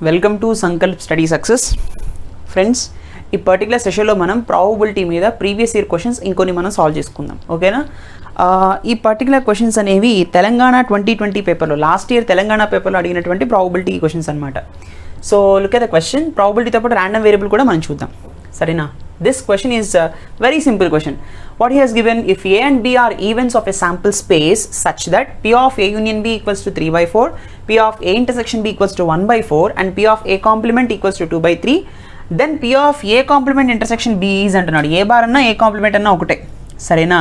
Welcome to Sankalp study success. Friends, ఈ particular సెషన్లో మనం ప్రాబబిలిటీ మీద ప్రీవియస్ ఇయర్ క్వశ్చన్స్ ఇంకొన్ని మనం సాల్వ్ చేసుకుందాం. ఓకేనా? ఈ పర్టికులర్ క్వశ్చన్స్ అనేవి తెలంగాణ 2020 పేపర్లో, లాస్ట్ ఇయర్ తెలంగాణ పేపర్లో అడిగినటువంటి ప్రాబబిలిటీ క్వశ్చన్స్ అనమాట. So look at the question. ప్రాబబిలిటీతో పాటు ర్యాండమ్ వేరియబుల్ కూడా మనం చూద్దాం. సరేనా? This question is very simple question. What he has given, if A and B are events of a sample space such that P of A union B equals to 3/4, P of A intersection B equals to 1/4 and P of A complement equals to 2/3, then P of A complement intersection B is అంటున్నాడు. ఏ bar అన్నా ఏ complement అన్నా ఒకటే. సరేనా?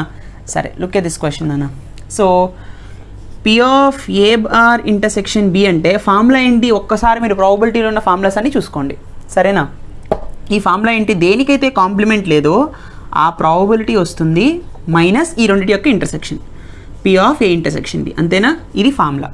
సరే, look at this question అన్న. So P of A bar intersection B అంటే formula ఏంటి? ఒక్కసారి మీరు ప్రాబబిలిటీలో ఉన్న ఫార్ములాస్ అన్ని చూసుకోండి. సరేనా? ఈ ఫార్ములా ఏంటి? దేనికైతే కాంప్లిమెంట్ లేదో ఆ ప్రాబబిలిటీ వస్తుంది మైనస్ ఈ రెండింటి యొక్క intersection, P of A intersection B. అంతేనా? ఇది ఫార్ములా,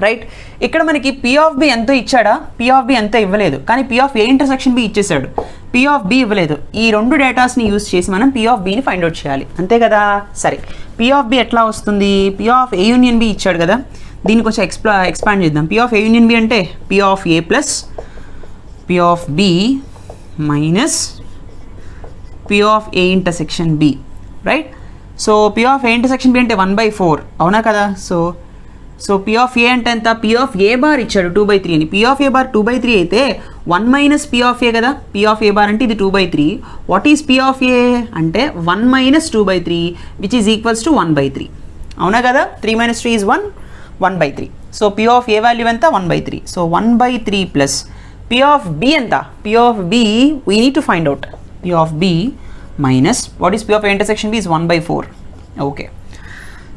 రైట్? ఇక్కడ మనకి P of B ఎంతో ఇచ్చాడా? P of B ఎంతో ఇవ్వలేదు, కానీ P of A intersection B ఇచ్చేసాడు. P of B ఇవ్వలేదు. ఈ రెండు డేటాస్ని యూజ్ చేసి మనం P of Bని ఫైండ్ అవుట్ చేయాలి, అంతే కదా? సరే, P of B ఎట్లా వస్తుంది? P of A union B ఇచ్చాడు కదా, దీన్ని కొంచెం ఎక్స్పాండ్ చేద్దాం. P of A union B అంటే P of A plus P of B minus P of A intersection B, right? So P of A intersection B అంటే 1/4, అవునా కదా? So P of A అంటే ఎంత? P of A బార్ ఇచ్చాడు 2/3 అని. P of A bar 2/3 అయితే 1 minus P of A కదా. P of A bar అంటే ఇది 2/3. What is P of A అంటే 1 minus 2/3 which is equals to 1/3, అవునా కదా? 3 minus 3 is 1, 1/3. So P of A value ఎంత? 1/3. So 1/3 plus P of B ఎంత? P of B we need to find out. P of B minus what is P of A intersection B is 1/4. Okay,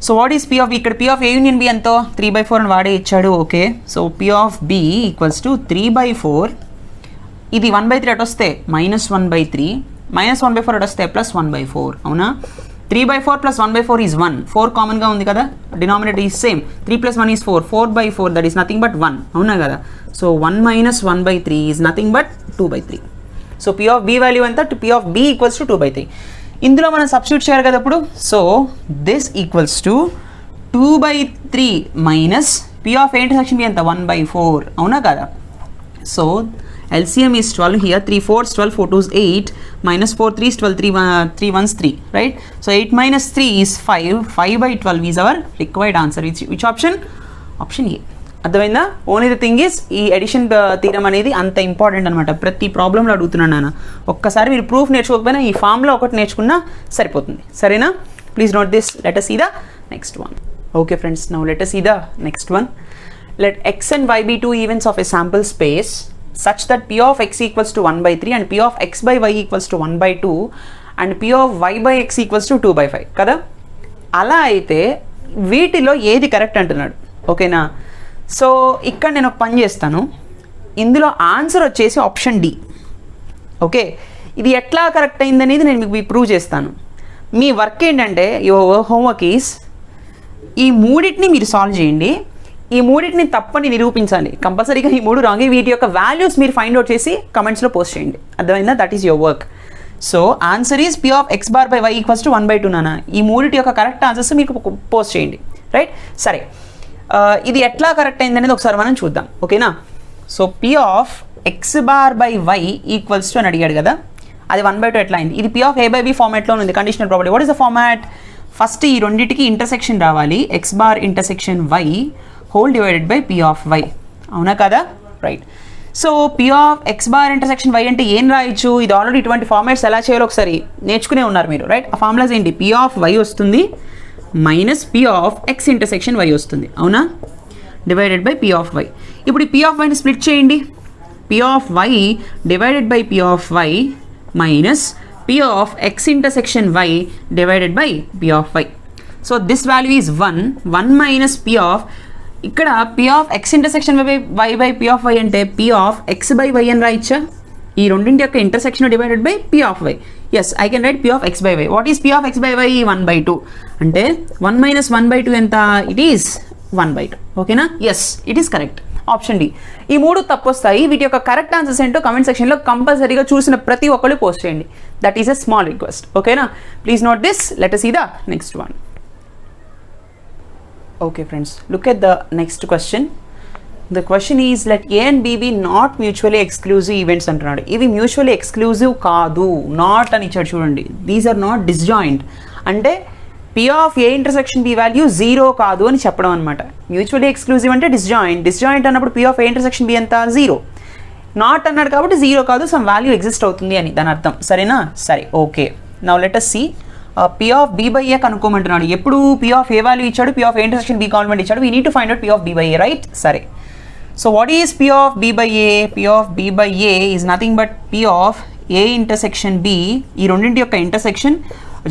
so what is P of B? ఇక్కడ P of A union B ఎంతో? 3/4 అని వాడే ఇచ్చాడు. Okay, so P of B equals to 3/4. ఇది 1/3 అటు వస్తే -1/3, -1/4 అటు వస్తే +1/4, అవునా? 3/4 + 1/4 ఈజ్ 1. 4 కామన్గా ఉంది కదా, denominator is same. 3 + 1 is 4. 4/4 that is nothing but 1, అవునా కదా? So 1 - 1/3 is nothing but 2/3. So P of B value ఎంత? P of B equals to 2/3. ఇందులో మనం సబ్స్టిట్యూట్ చేయాలి కదా ఇప్పుడు. So this equals to 2/3 minus P of A intersection B ఎంత? 1/4, అవునా కదా? So LCM is 12 here. 3 4s 12, 4 2s 8, minus 4 3s 12, 3 1s 3, right? So 8 minus 3 is 5. 5/12 is our required answer. Which option? Option A. అర్థమైందా? Only the thing is ఈ edition theorem అనేది అంత important అనమాట. ప్రతి ప్రాబ్లంలో అడుగుతున్నాను నాన్న. ఒక్కసారి మీరు ప్రూఫ్ నేర్చుకోకపోయినా ఈ ఫామ్లో ఒకటి నేర్చుకున్నా సరిపోతుంది. సరేనా? Please note this. Let us see the next one. Okay friends, now let us see the next one. Let x and y be two events of a sample space such that P of x equals to 1/3 and P of x by y equals to 1/2 and P of y by x equals to 2/5 కదా. అలా అయితే వీటిలో ఏది correct అంటున్నాడు. ఓకేనా? So ఇక్కడ నేను ఒక పని చేస్తాను. ఇందులో ఆన్సర్ వచ్చేసి ఆప్షన్ డి. ఓకే, ఇది ఎట్లా కరెక్ట్ అయిందనేది నేను మీకు ప్రూవ్ చేస్తాను. మీ వర్క్ ఏంటంటే, యువర్ హోంవర్క్ ఈస్ ఈ మూడింటిని మీరు సాల్వ్ చేయండి. ఈ మూడింటిని తప్పని నిరూపించాలి. కంపల్సరీగా ఈ మూడు రాంగ్. వీటి యొక్క వాల్యూస్ మీరు ఫైండ్ అవుట్ చేసి కమెంట్స్లో పోస్ట్ చేయండి. అర్థమైందా? That is your work. So answer is P of x bar by y equals to 1/2 నాన్న. ఈ మూడింటి యొక్క కరెక్ట్ ఆన్సర్స్ మీకు పోస్ట్ చేయండి, రైట్? సరే, ఇది ఎట్లా కరెక్ట్ అయింది అనేది ఒకసారి మనం చూద్దాం. ఓకేనా? So P of x bar by y equals to అని అడిగాడు కదా, అది 1/2 ఎట్లా అయింది? ఇది P of A by B ఫార్మాట్లో ఉంది. Conditional property. What is the format? First ఈ రెండింటికి ఇంటర్సెక్షన్ రావాలి. x bar intersection y whole divided by P of y, అవునా కదా? Right. So P of x bar intersection y అంటే ఏం రాయొచ్చు? ఇది ఆల్రెడీ ఇటువంటి ఫార్మాట్స్ ఎలా చేయాలో ఒకసారి నేర్చుకునే ఉన్నారు మీరు, రైట్? ఆ ఫార్ములాస్ ఏంటి? P of y వస్తుంది minus P of x intersection y వస్తుంది, అవునా? Divided by P of y. ఇప్పుడు ఈ P of yని స్ప్లిట్ చేయండి. P of y divided by P of y minus P of x intersection y divided by P of y. So this value is 1 minus P of, ఇక్కడ P of x intersection y by P of y అంటే P of x by y అని రాయచ్చా? ఈ రెండింటి యొక్క intersection divided by P of y. Yes, I can write P of x by y. What is P of x by y? 1/2. అంటే 1 minus 1/2 ఎంత? It is 1/2. ఓకేనా? Yes, it is correct. Option D. ఈ మూడు తప్పు వస్తాయి. వీటి యొక్క correct answers ఏంటో కమెంట్ సెక్షన్లో కంపల్సరీగా చూసిన ప్రతి ఒక్కళ్ళు పోస్ట్ చేయండి. That is a small request. ఓకేనా? Please note this. Let us see the next one. Okay friends, look at the next question. The question is let A and B be not mutually exclusive events అంటున్నాడు. ఇవి mutually exclusive కాదు, not అని ఇచ్చాడు చూడండి. These are not disjoint అంటే P of A intersection B value 0 కాదు అని చెప్పడం అనమాట. మ్యూచువల్లీ ఎక్స్క్లూజివ్ అంటే డిస్జాయింట్ అన్నప్పుడు P of A intersection B ఎంత 0. నాట్ అన్నాడు కాబట్టి 0 కాదు, సమ్ వాల్యూ ఎగ్జిస్ట్ అవుతుంది అని దాని అర్థం. సరేనా? సరే, okay. Now let us see P of B by A కనుక్కోమంటున్నాడు. ఎప్పుడు పి ఆఫ్ ఏ వాల్యూ ఇచ్చాడు, P of A intersection B complement ఇచ్చాడు. We need to find out P of B by A, right? సరే, so what is P of B by A? P of B by A is nothing but P of A intersection B. ఈ రెండింటి యొక్క intersection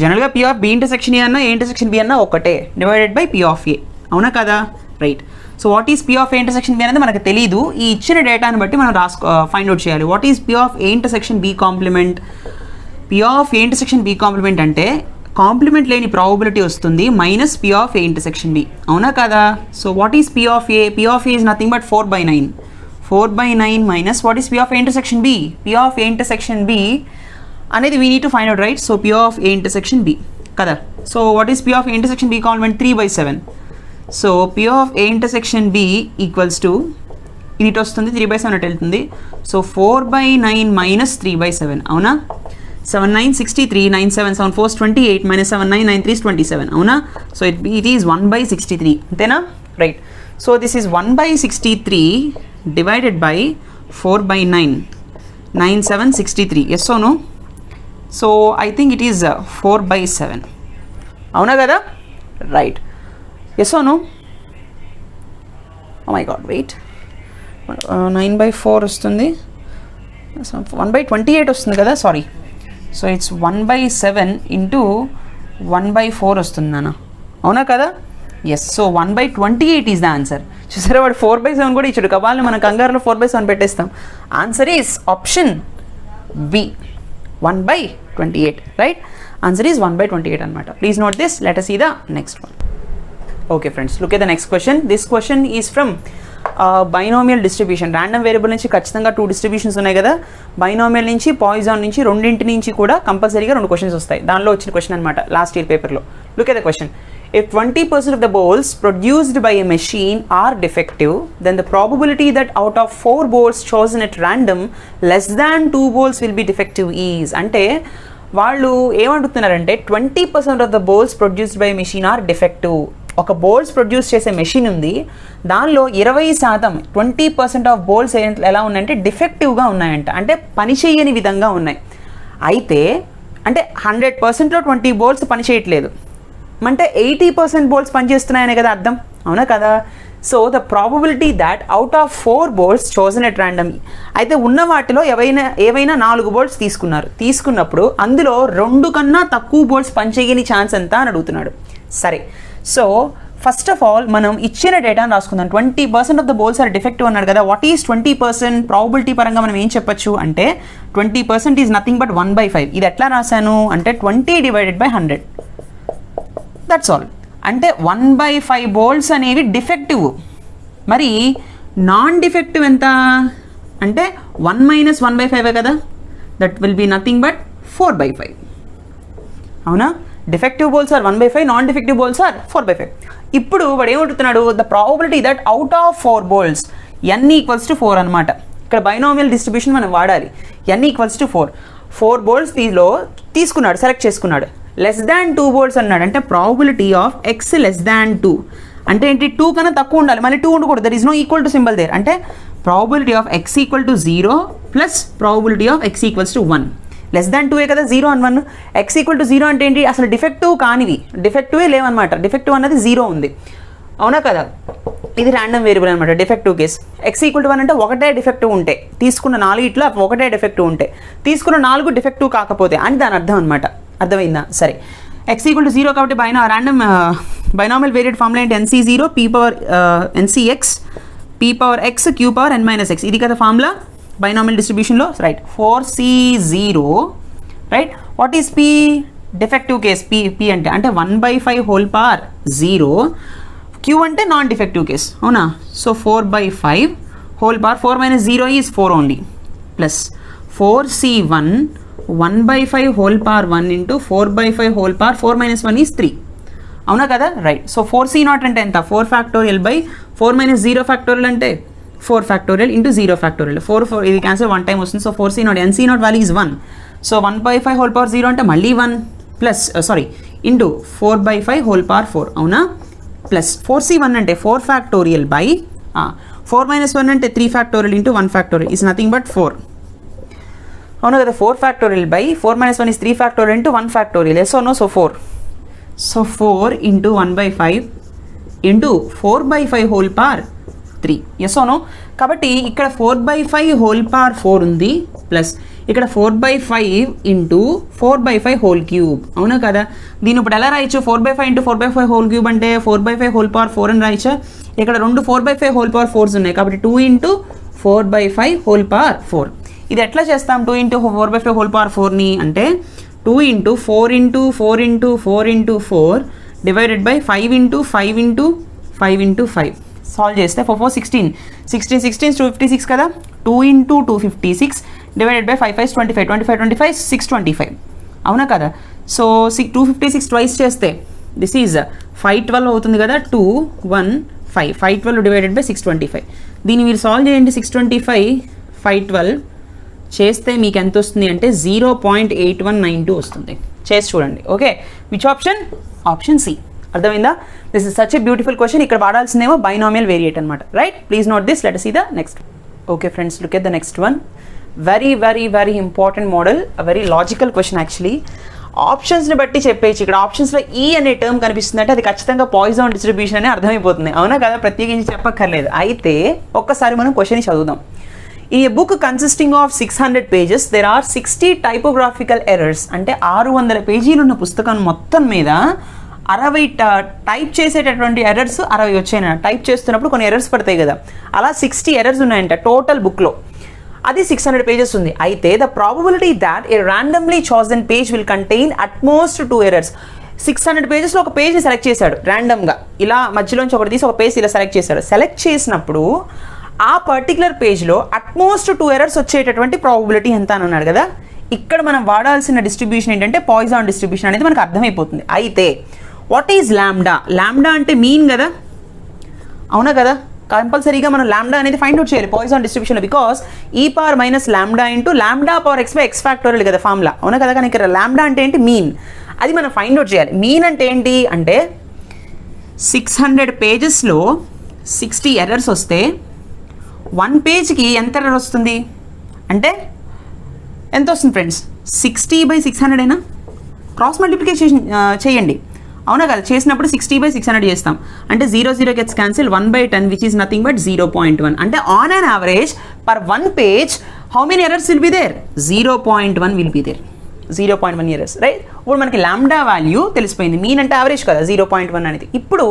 జనరల్గా P of B intersection ఏ అన్నా A intersection B అన్నా ఒకటే, divided by P of A. అవునా కదా? Right. So what is P of A intersection B అనేది మనకు తెలియదు. ఈ ఇచ్చిన డేటాని బట్టి మనం ఫైండ్ అవుట్ చేయాలి. What is P of A intersection B complement? P of A intersection B complement అంటే కాంప్లిమెంట్ లేని ప్రాబబిలిటీ వస్తుంది minus P of A intersection B. అవునా కదా? So what is P of A? P of A is nothing but 4/9. 4/9 minus what is P of A intersection B? P of A intersection B అనేది we need to find out, right? So P of A intersection B కదా. So what is P of A intersection B complement? 3/7. So P of A intersection B equals to ఇది ఇటు వస్తుంది, 3/7 అటు వెళ్తుంది. So 4/9 minus 3/7. అవునా? 7 9 63, 9 7 7 4 28 minus 7 9 9 3 is 27. అవునా? So it is 1/63. అంతేనా? Right. So this is 1/63 divided by 4/9. 9 7 63. Yes or no? So I think it is 4/7. అవునా కదా? Right. Yes or no? Oh my god, wait. 9/4 వస్తుంది, 1/28 వస్తుంది కదా, సారీ. సో ఇట్స్ 1/7 ఇంటూ 1/4 వస్తుంది నాన్న. అవునా కదా? Yes. So 1/28 is the answer. చూసారా, వాడు 4/7 కూడా ఇచ్చాడు. కబాల్ని మన కంగారులో 4/7 పెట్టేస్తాం. Answer is option B, 1/28. Right? Answer is 1/28 అనమాట. Please note this. Let us see the next one. Okay friends, look at the next question. This question is from binomial distribution. Random variable నుంచి ఖచ్చితంగా 2 distributions ఉన్నాయి కదా. Binomial నుంచి, Poisson నుంచి, రెండింటి నుంచి కూడా కంపల్సరీగా 2 క్వశ్చన్స్ వస్తాయి. దానిలో వచ్చిన క్వశ్చన్ అనమాట లాస్ట్ ఇయర్ పేపర్లో. Look at the question. If 20% of the balls produced by a machine are defective, then the probability that out of 4 balls chosen at random, less than 2 balls will be defective is. అంటే వాళ్ళు ఏమంటున్నారంటే 20% of the balls produced by a machine are defective. ఒక బోల్స్ produce చేసే machine ఉంది, దానిలో 20% 20% of బోల్స్ ఎలా ఉన్నాయంటే డిఫెక్టివ్గా ఉన్నాయంట, అంటే పనిచేయని విధంగా ఉన్నాయి. అయితే అంటే 100%లో 20 బోల్స్ పనిచేయట్లేదు, అంటే 80% బోల్స్ పనిచేస్తున్నాయనే కదా అర్థం. అవునా కదా? So the probability that out of 4 balls chosen at random, అయితే ఉన్న వాటిలో ఏవైనా 4 బోల్స్ తీసుకున్నప్పుడు అందులో 2 కన్నా తక్కువ బోల్స్ పనిచేయని ఛాన్స్ ఎంత అని అడుగుతున్నాడు. సరే, సో ఫస్ట్ ఆఫ్ ఆల్ మనం ఇచ్చిన డేటాను రాసుకుందాం. 20% ఆఫ్ ద బోల్స్ ఆర్ డిఫెక్టివ్ అన్నాడు కదా. What is 20%? ప్రాబబిలిటీ పరంగా మనం ఏం చెప్పొచ్చు అంటే 20% ఈజ్ నథింగ్ బట్ 1/5. ఇది ఎట్లా రాశాను అంటే 20 డివైడెడ్ బై 100. That's all. అంటే 1/5 బోల్స్ అనేవి డిఫెక్టివ్. మరి నాన్ డిఫెక్టివ్ ఎంత అంటే 1 మైనస్ 1/5 కదా. That will be nothing but 4/5. అవునా? Defective balls are 1/5, non defective balls are 4/5. ఇప్పుడు వాడు ఏమంటున్నాడు, the probability that out of 4 balls, n equals to 4 అనమాట. ఇక్కడ బైనామియల్ డిస్ట్రిబ్యూషన్ మనం వాడాలి. n ఈక్వల్స్ టు 4 బోల్స్ తీసుకున్నాడు, సెలెక్ట్ చేసుకున్నాడు. లెస్ దాన్ 2 బోల్స్ అన్నాడు, అంటే probability of x less than 2 అంటే ఏంటి? 2 కన్నా తక్కువ ఉండాలి, మళ్ళీ 2 ఉండకూడదు. There is no equal to symbol there. అంటే probability of x equal to 0 plus probability of x equals to 1. Less than 2 కదా, 0 and 1. x ఈక్వల్ టు 0 అంటే ఏంటి? అసలు డిఫెక్టివ్ కానివి, డిఫెక్టివే లేవన్నమాట. డిఫెక్టివ్ అన్నది 0 ఉంది. అవునా కదా? ఇది ర్యాండమ్ వేరియబుల్ అనమాట, defective case. x equal to 1 అంటే ఒకటే డిఫెక్టివ్ ఉంటే, తీసుకున్న 4 ఒకటే డిఫెక్టివ్ ఉంటే, తీసుకున్న 4 డిఫెక్టివ్ కాకపోతే అని దాని అర్థం అనమాట. అర్థమైందా? సరే, x ఈక్వల్ టు 0 కాబట్టి ర్యాండమ్ బైనామియల్ వేరియడ్ ఫార్ములా ఏంటి? NC0 NCX p/x q/n-x. ఇది కదా ఫార్ములా బైనామియల్ డిస్ట్రిబ్యూషన్లో. Right. 4C0. Right. What is p? Defective case. p అంటే 1/5 హోల్ పవర్ 0. q అంటే నాన్ డిఫెక్టివ్ కేస్. అవునా? So 4/5 whole power 4 minus 0 is 4 only, plus 4C1 1/5 whole power 1 into 4/5 whole power 4 minus 1 is 3. అవునా కదా? Right. So 4C0 అంటే ఎంత? 4 factorial by 4 minus 0 factorial అంటే 4 factorial into 0 factorial. 4 ఇది cancel 1 time వస్తుంది. So 4c0 nc0 value is 1. So 1/5 whole power 0 అంటే మళ్ళీ 1 plus into 4/5 whole power 4 అవునా, ప్లస్ 4c1 అంటే 4 ఫ్యాక్టోరియల్ బై 4 - 1 అంటే 3 factorial into 1 factorial is nothing but 4 అవునా కదా. 4 factorial by 4 - 1 is 3 factorial into 1 factorial. Yes no. So 4. So 4 into 1/5 into 4/5 whole power 3. Yes no. కాబట్టి ఇక్కడ 4/5 whole power 4 ఉంది plus ఇక్కడ 4/5 into 4/5 whole cube అవునా కదా. దీని ఇప్పుడు ఎలా రాయొచ్చు, 4/5 ఇంటూ 4/5 హోల్ క్యూబ్ అంటే 4/5 హోల్ పవర్ 4 అని రాయచ్చా. ఇక్కడ రెండు 4/5 హోల్ పవర్ 4s ఉన్నాయి కాబట్టి 2 ఇంటూ 4/5 హోల్ పవర్ 4. ఇది ఎట్లా చేస్తాం 2 ఇంటూ 4/5 హోల్ పవర్ 4ని అంటే 2 into 4 into 4 into 4 into 4 divided by 5 into 5 into 5 into 5 solve చేస్తే 4 4 16 16 16 256 కదా. 2 ఇంటూ 256 డివైడెడ్ బై 5 5 25 25 25 625 అవునా కదా. సో 256 ట్వైస్ చేస్తే దిస్ ఈజ్ 512 అవుతుంది కదా. 2 1 5 512 డివైడెడ్ బై 625. దీన్ని మీరు సాల్వ్ చేయండి. 625 512 చేస్తే మీకు ఎంత వస్తుంది అంటే 0.8192 వస్తుంది. చేసి చూడండి. Okay, which option? Option C. అర్థమైందా? This is such a beautiful question. ఇక్కడ వాడాల్సిందేమో బైనామియల్ వేరియేట్ అనమాట. Right, please note this. Let us see the next. Okay friends, look at the next one. Very very very important model, very logical question actually. ఆప్షన్స్ని బట్టి చెప్పేసి ఇక్కడ ఆప్షన్స్లో ఈ అనే టర్మ్ కనిపిస్తుందంటే అది ఖచ్చితంగా పాయిజన్ డిస్ట్రిబ్యూషన్ అని అర్థమైపోతుంది అవునా కదా, ప్రత్యేకించి చెప్పక్కర్లేదు. అయితే ఒక్కసారి మనం క్వశ్చన్ చదువుదాం. ఈ book consisting of 600 pages, there are 60 typographical errors. అంటే 600 పేజీలు ఉన్న పుస్తకం మొత్తం మీద 60 టైప్ చేసేటటువంటి ఎర్రర్స్ 60 వచ్చాయి. టైప్ చేస్తున్నప్పుడు కొన్ని ఎర్రర్స్ పడతాయి కదా, అలా 60 ఎర్రర్స్ ఉన్నాయంట టోటల్ బుక్లో. అది 600 pages ఉంది. అయితే the probability that a randomly chosen page will contain at most 2 errors. 600 pagesలో ఒక పేజ్ని సెలెక్ట్ చేశాడు ర్యాండమ్గా, ఇలా మధ్యలోంచి ఒకటి తీసి ఒక పేజ్ ఇలా సెలెక్ట్ చేశాడు. సెలెక్ట్ చేసినప్పుడు ఆ పర్టికులర్ పేజ్లో అట్మోస్ట్ 2 errors వచ్చేటటువంటి ప్రాబబిలిటీ ఎంత అని అన్నాడు కదా. ఇక్కడ మనం వాడాల్సిన డిస్ట్రిబ్యూషన్ ఏంటంటే పాయిజన్ డిస్ట్రిబ్యూషన్ అనేది మనకు అర్థమైపోతుంది. అయితే వాట్ ఈజ్ లాంబ్డా? లాంబ్డా అంటే మీన్ కదా, అవునా కదా. కంపల్సరీగా మనం లాంబ్డా అనేది ఫైండ్ అవుట్ చేయాలి పాయిజన్ డిస్ట్రిబ్యూషన్లో. Because e power minus lambda into lambda power x by x factorial కదా ఫార్ములా, అవునా కదా. కానీ ఇక్కడ లాంబ్డా అంటే ఏంటి? మీన్. అది మనం ఫైండ్ అవుట్ చేయాలి. మీన్ అంటే ఏంటి అంటే 600 pagesలో 60 errors వస్తే 1 పేజ్కి ఎంత ఎర్రర్ వస్తుంది అంటే ఎంత వస్తుంది ఫ్రెండ్స్? 60/600 అయినా క్రాస్ మల్టిప్లికేషన్ చేయండి అవునా కదా. చేసినప్పుడు 60/600 చేస్తాం అంటే 0 gets cancel, 1/10 which is nothing but 0.1. అంటే on an average per 1 page how many errors will be there? 0.1 will be there. 0.1 errors, రైట్. ఇప్పుడు మనకి లాంబ్డా వాల్యూ తెలిసిపోయింది. మీన్ అంటే యావరేజ్ కదా 0.1 అనేది. ఇప్పుడు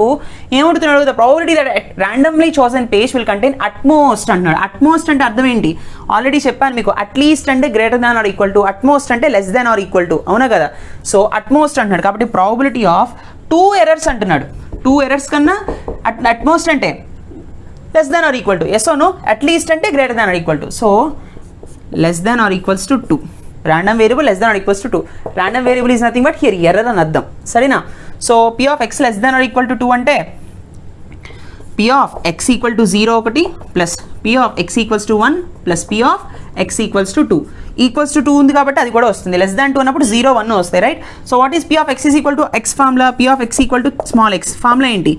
ఏమవుతున్నాడు? The probability that randomly chosen page will contain at most అన్నాడు. అట్మోస్ట్ అంటే అర్థం ఏంటి? ఆల్రెడీ చెప్పాను మీకు. అట్లీస్ట్ అంటే greater than or equal to, at most అంటే less than or equal to, అవునా కదా. సో అట్మోస్ట్ అంటున్నాడు కాబట్టి ప్రాబబిలిటీ ఆఫ్ 2 errors అంటున్నాడు. 2 errors కన్నా అట్మోస్ట్ అంటే less than or equal to, yes or no. At least అంటే greater than or equal to, so less than or equals to 2. random variable less than or equals to 2. random variable is nothing but here error అని అర్థం, సరేనా. So p of x less than or equal to 2 అంటే p of x equal to 0 ఒకటి plus p of x equals to 1 plus p of x equals to 2. Equals to 2 ఉంది కాబట్టి అది కూడా వస్తుంది. లెస్ దాన్ 2 అన్నప్పుడు 0 1 వస్తాయి, right. So what is p of x is equal to x formula? p of x equal to small x formula ఏంటి?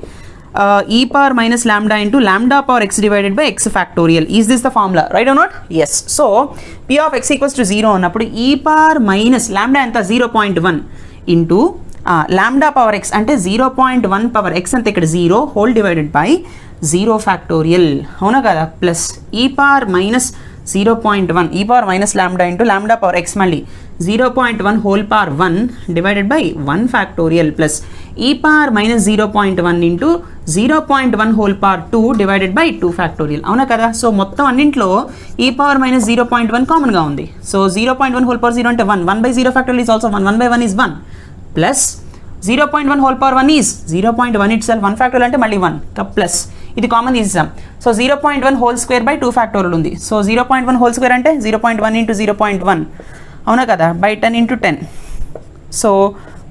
e power minus lambda into lambda power x divided by x factorial. Is this the formula, right or not? Yes. So p of x equals to 0 అన్నప్పుడు e power minus lambda ఎంత 0.1 into lambda power x అంటే 0.1 power x అంతే ఇక్కడ 0 whole divided by 0 factorial, అవునా కదా, plus e power minus 0.1 e power minus lambda into lambda power x మళ్ళీ 0.1 whole power 1 divided by 1 factorial plus e power minus 0.1 into 0.1 whole power 2 divided by 2 factorial, అవునా కదా. So మొత్తం అన్నింట్లో e power minus 0.1 కామన్గా ఉంది. So 0.1 whole power 0 అంటే 1, 1 by 0 factorial is also 1, 1 by 1 is 1 plus 0.1 whole power 1 is 0.1 itself, 1 factorial అంటే మళ్ళీ 1 plus ఇది common తీసేసాం. So 0.1 whole square by 2 factorial ఉంది. సో 0.1 హోల్ స్క్వేర్ అంటే 0.1 ఇంటూ 0.1, అవునా కదా, by 10 into 10. So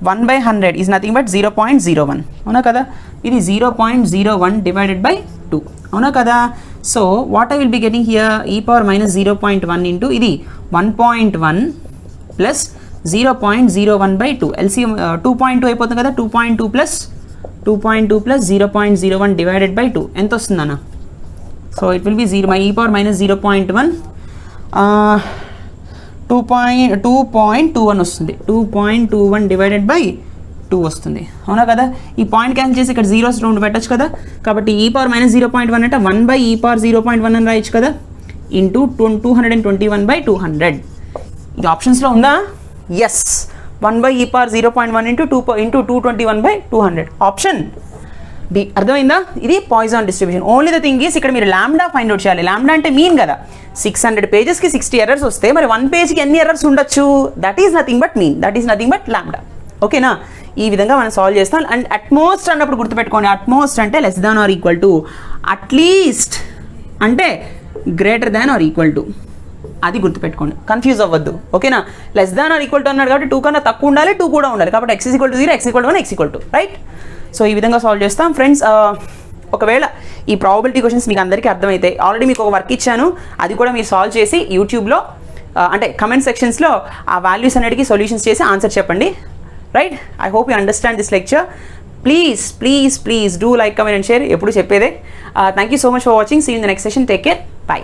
1/100 is nothing but 0.01, అవునా కదా. ఇది 0.01 డివైడెడ్ బై 2, అవునా కదా. So what I will be getting here e power minus 0.1 into ఇది 1.1 ప్లస్ 0.01/2 ఎల్సిఎం 2.2 అయిపోతుంది కదా 2.2 ప్లస్ 0.01 డివైడెడ్ బై 2 ఎంత వస్తుందన్న so it will be 0 e power minus 0.1 2.21 వస్తుంది 2.21 డివైడెడ్ బై 2 వస్తుంది అవునా కదా ఈ పాయింట్ క్యాన్సిల్ చేసి ఇక్కడ జీరోస్ రౌండ్ పెట్టచ్చు కదా కాబట్టి e పవర్ మైనస్ 0.1 అంటే 1 బై e పవర్ 0.1 అని రాయొచ్చు కదా ఇంటూ 221/200 ఇది ఆప్షన్స్లో ఉందా yes 1 by e power 0.1 into 221/200 option D అర్థమైందా ఇది Poisson distribution only the thing is ఇక్కడ మీరు ల్యాండా ఫైండ్ అవుట్ చేయాలి ల్యాండా అంటే మీన్ కదా 600 పేజెస్కి 60 ఎర్రర్స్ వస్తే మరి 1 పేజ్కి ఎన్ని ఎర్రర్స్ ఉండొచ్చు that is nothing but mean that is nothing but ల్యాండా ఓకేనా ఈ విధంగా మనం సాల్వ్ చేస్తాం అండ్ అట్మోస్ట్ అన్నప్పుడు గుర్తుపెట్టుకోండి అట్మోస్ట్ అంటే less than or equal to at least అంటే greater than or equal to అది గుర్తుపెట్టుకోండి కన్ఫ్యూజ్ అవ్వద్దు ఓకేనా less than or equal to అన్నాడు కాబట్టి 2 కన్నా తక్కువ ఉండాలి 2 కూడా ఉండాలి కాబట్టి x equal to 0 x equal to 1 x equal to right so ఈ విధంగా సాల్వ్ చేస్తాం ఫ్రెండ్స్ ఒకవేళ ఈ ప్రాబబిలిటీ క్వశ్చన్స్ మీకు అందరికీ అర్థమైతే ఆల్రెడీ మీకు ఒక వర్క్ ఇచ్చాను అది కూడా మీరు సాల్వ్ చేసి యూట్యూబ్లో అంటే కమెంట్ సెక్షన్స్లో ఆ వాల్యూస్ అన్నిటికీ సొల్యూషన్స్ చేసి ఆన్సర్ చెప్పండి right I hope you understand this lecture please do like comment and share ఎప్పుడు చెప్పేదే thank you so much for watching see in the next session take care by